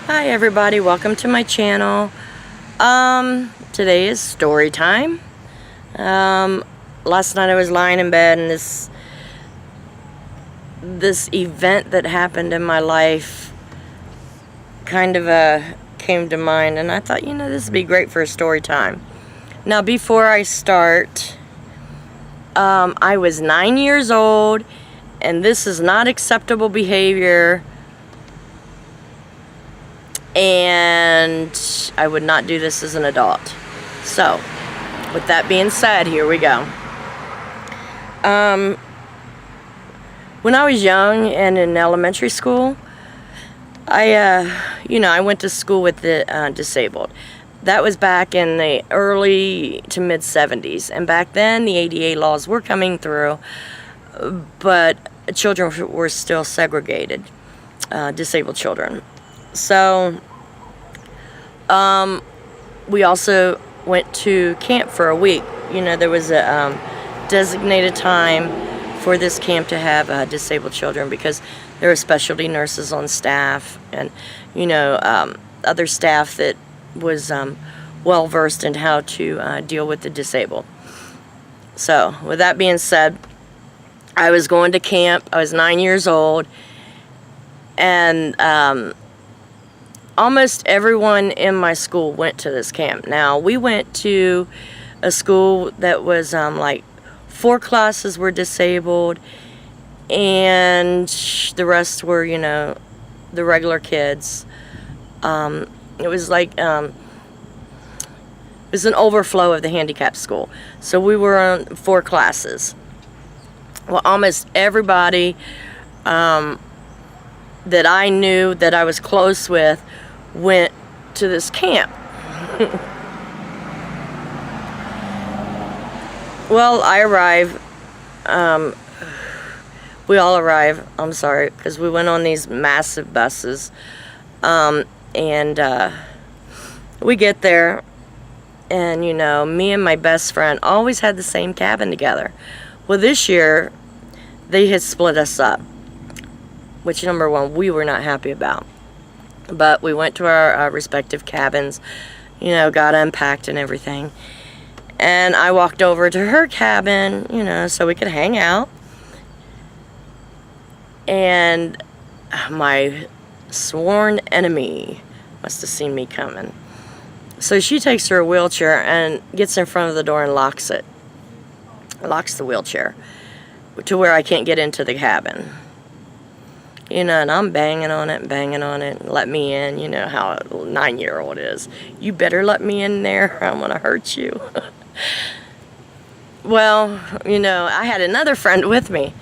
Hi everybody, welcome to my channel. Today is story time. Last night I was lying in bed and this event that happened in my life kind of came to mind, and I thought, this would be great for a story time. Now, before I start, I was 9 years old, and this is not acceptable behavior, and I would not do this as an adult. So, with that being said, here we go. When I was young and in elementary school, I went to school with the disabled. That was back in the early to mid 70s, and back then the ADA laws were coming through, but children were still segregated, disabled children. So, we also went to camp for a week. There was a designated time for this camp to have disabled children, because there were specialty nurses on staff, and other staff that was well versed in how to deal with the disabled. So, with that being said, I was going to camp. I was 9 years old, and almost everyone in my school went to this camp. Now, we went to a school that was like 4 classes were disabled, and the rest were, the regular kids. It was like, it was an overflow of the handicapped school. So we were on 4 classes. Well, almost everybody that I knew, that I was close with, went to this camp. Well, I arrived. We all arrived, I'm sorry, because we went on these massive buses. And we get there, and me and my best friend always had the same cabin together. Well, this year they had split us up, which, number one, we were not happy about. But we went to our respective cabins, got unpacked and everything. And I walked over to her cabin, so we could hang out. And my sworn enemy must have seen me coming. So she takes her wheelchair and gets in front of the door and locks it. Locks the wheelchair to where I can't get into the cabin. And I'm banging on it, and let me in. You know how a 9-year-old is. You better let me in there, or I'm going to hurt you. Well, I had another friend with me,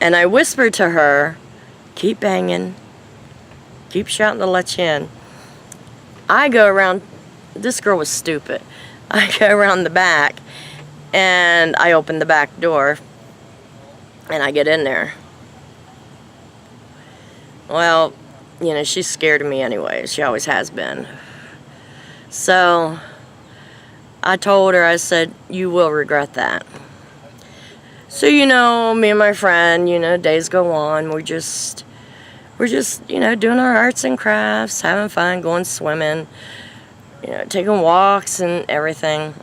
and I whispered to her, keep banging, keep shouting to let you in. I go around, this girl was stupid. I go around the back, and I open the back door, and I get in there. Well, she's scared of me anyway. She always has been. So, I told her, I said, you will regret that. So, me and my friend, days go on. We're just, doing our arts and crafts, having fun, going swimming, taking walks and everything.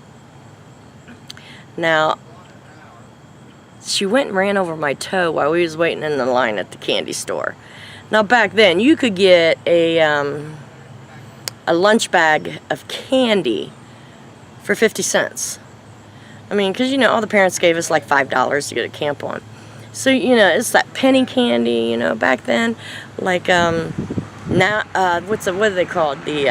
Now, she went and ran over my toe while we was waiting in the line at the candy store. Now, back then, you could get a lunch bag of candy for 50 cents. I mean, because, all the parents gave us like $5 to get a camp on. So, it's that penny candy, back then. Like, now, what are they called? The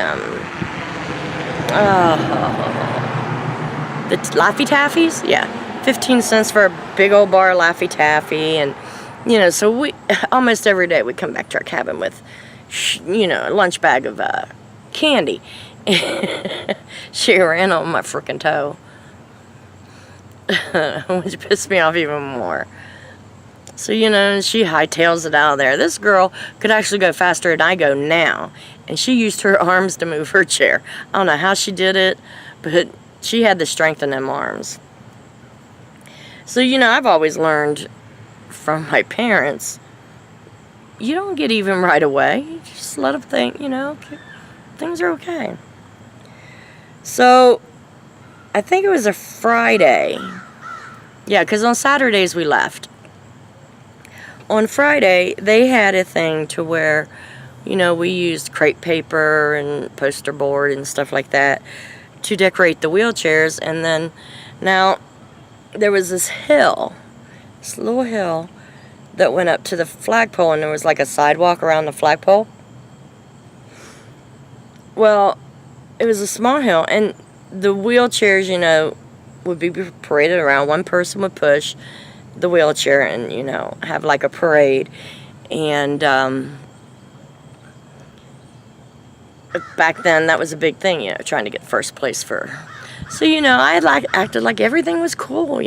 Laffy Taffies? Yeah, 15 cents for a big old bar of Laffy Taffy. And, so we, almost every day, we'd come back to our cabin with, a lunch bag of candy. She ran on my frickin' toe, which pissed me off even more. So, she hightails it out of there. This girl could actually go faster than I go now, and she used her arms to move her chair. I don't know how she did it, but she had the strength in them arms. So, I've always learned from my parents, you don't get even right away. You just just let them think, things are okay. So, I think it was a Friday. Yeah, because on Saturdays we left. On Friday, they had a thing to where, we used crepe paper and poster board and stuff like that to decorate the wheelchairs. And then, now, there was this little hill that went up to the flagpole, and there was like a sidewalk around the flagpole. Well, it was a small hill, and the wheelchairs, would be paraded around. One person would push the wheelchair and, have like a parade. And back then, that was a big thing, trying to get first place for. So, I acted like everything was cool,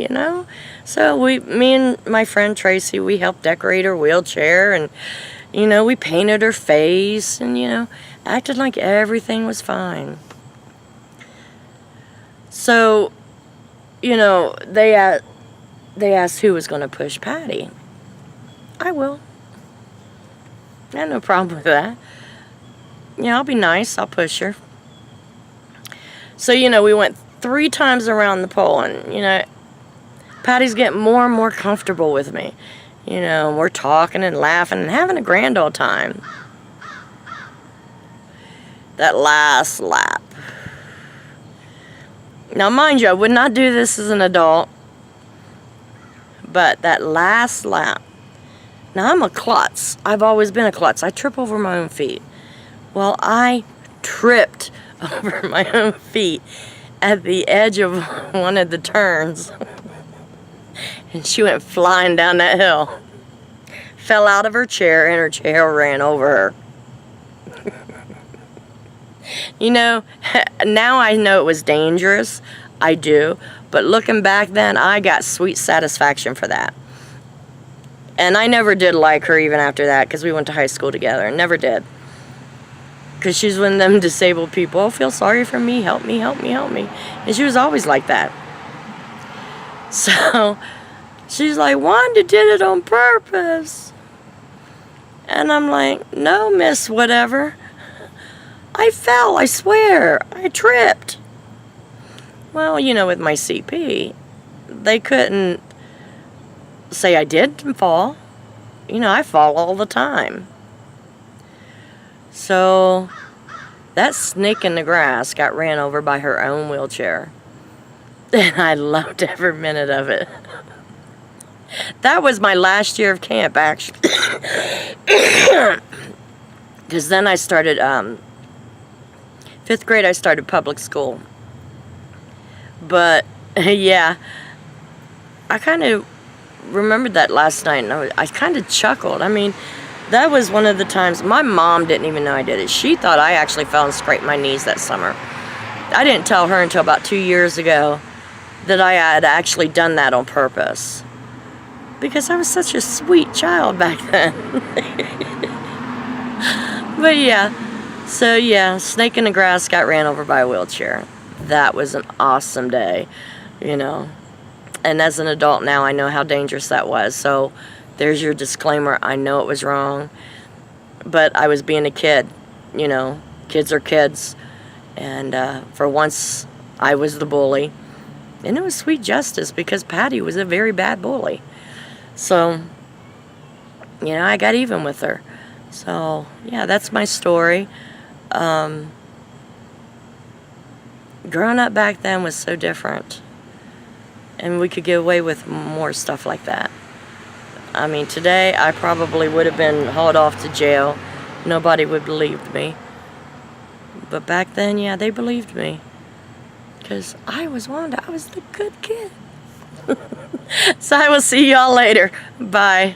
So me and my friend Tracy, we helped decorate her wheelchair, and, we painted her face, and, acted like everything was fine. So, they asked who was going to push Patty. I will. I have no problem with that. I'll be nice. I'll push her. So, we went 3 times around the pole, and, Patty's getting more and more comfortable with me. We're talking and laughing and having a grand old time. That last lap. Now, mind you, I would not do this as an adult, but that last lap. Now, I'm a klutz. I've always been a klutz. I trip over my own feet. Well, I tripped over my own feet at the edge of one of the turns, and she went flying down that hill. Fell out of her chair, and her chair ran over her. Now I know it was dangerous. I do. But looking back then, I got sweet satisfaction for that. And I never did like her even after that, because we went to high school together. Never did. Because she's one of them disabled people. Oh, feel sorry for me. Help me, help me, help me. And she was always like that. So, she's like, Wanda did it on purpose. And I'm like, no, miss, whatever. I fell, I swear. I tripped. Well, with my CP, they couldn't say I didn't fall. I fall all the time. So, that snake in the grass got ran over by her own wheelchair. And I loved every minute of it. That was my last year of camp, actually. Because then I started, 5th grade, I started public school. But, yeah, I kind of remembered that last night, and I kind of chuckled. I mean, that was one of the times. My mom didn't even know I did it. She thought I actually fell and scraped my knees that summer. I didn't tell her until about 2 years ago that I had actually done that on purpose. Because I was such a sweet child back then. But yeah, so yeah, snake in the grass got ran over by a wheelchair. That was an awesome day, And as an adult now, I know how dangerous that was. So there's your disclaimer. I know it was wrong, but I was being a kid. Kids are kids. And for once, I was the bully. And it was sweet justice, because Patty was a very bad bully. So, I got even with her. So, yeah, that's my story. Growing up back then was so different. And we could get away with more stuff like that. I mean, today I probably would have been hauled off to jail. Nobody would believe me. But back then, yeah, they believed me. Because I was Wanda. I was the good kid. So I will see y'all later. Bye.